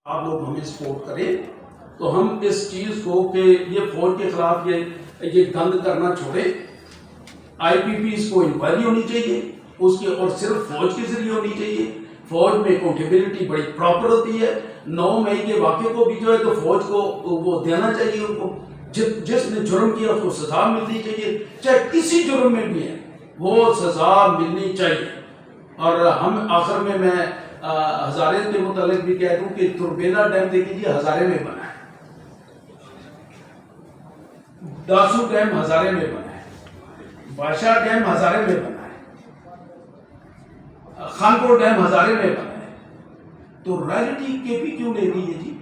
آپ لوگ ہمیں سپورٹ کریں تو ہم اس چیز کو کہ یہ فوج کے خلاف یہ گند کرنا چھوڑیں. آئی پی پیز کو انکوائری ہونی چاہیے اس کی، اور صرف فوج کے ذریعے ہونی چاہیے. فوج میں اکاؤنٹیبلٹی بڑی پراپر ہوتی ہے. 9 مئی کے واقعے کو بھی جو ہے تو فوج کو وہ دینا چاہیے ان کو. جس نے جرم کیا اس کو سزا ملنی چاہیے، چاہے کسی جرم میں بھی ہے وہ سزا ملنی چاہیے. اور ہم آخر میں ہزارے کے متعلق بھی کہہ دوں کہ تربیلا ڈیم دیکھیں جی ہزارے میں بنا ہے، داسو ڈیم ہزارے میں بنا ہے، بادشاہ ڈیم ہزارے میں بنا ہے، خانپور ڈیم ہزارے میں بنا ہے. تو رائلٹی کے پی کیوں لے رہی ہے جی؟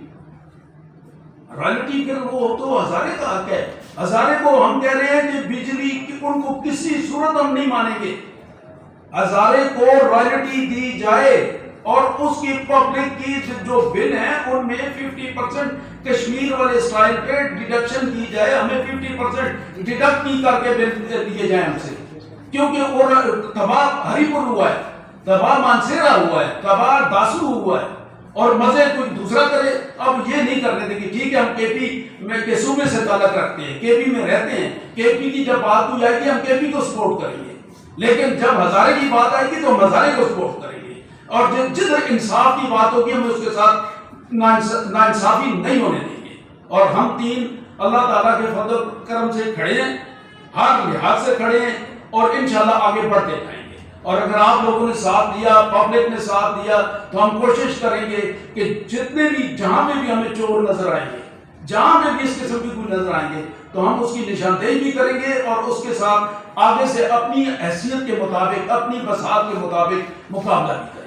رائلٹی پھر وہ تو ہزارے کا حق ہے. ہزارے کو ہم کہہ رہے ہیں کہ بجلی کی ان کو کسی صورت ہم نہیں مانیں گے. ہزارے کو رائلٹی دی جائے اور اس کی پبلک کی جو بل ہیں ان میں 50% کشمیر والے اسٹائل پہ ڈیڈکشن کی جائے. ہمیں 50% ڈیڈکٹ نہیں کر کے بل دیے جائیں ہم سے، کیونکہ وہ تباہ ہری پور ہوا ہے، تباہ مانسیرا ہوا ہے، تباہ داسو ہوا ہے، اور مزے کوئی دوسرا کرے. اب یہ نہیں کرنے دیں کہ ٹھیک ہے ہم کے پی میں کے صوبے سے تعلق رکھتے ہیں، کے پی میں رہتے ہیں، کے پی کی جب بات ہوئی آئے گی ہم کے پی کو سپورٹ کریں گے، لیکن جب ہزارے کی بات آئے گی تو ہم ہزارے کو سپورٹ کریں گے. اور جدھر انصاف کی بات ہوگی ہم اس کے ساتھ ناانصافی نہیں ہونے دیں گے. اور ہم تین اللہ تعالیٰ کے فضل کرم سے کھڑے ہیں، ہر لحاظ سے کھڑے ہیں، اور انشاءاللہ آگے بڑھتے جائیں گے. اور اگر آپ لوگوں نے ساتھ دیا، پبلک نے ساتھ دیا، تو ہم کوشش کریں گے کہ جتنے بھی جہاں پہ بھی ہمیں چور نظر آئیں گے، جہاں پہ بھی اس قسم کی کوئی نظر آئیں گے تو ہم اس کی نشاندہی بھی کریں گے، اور اس کے ساتھ آگے سے اپنی حیثیت کے مطابق، اپنی بساط کے مطابق مقابلہ بھی کریں گے.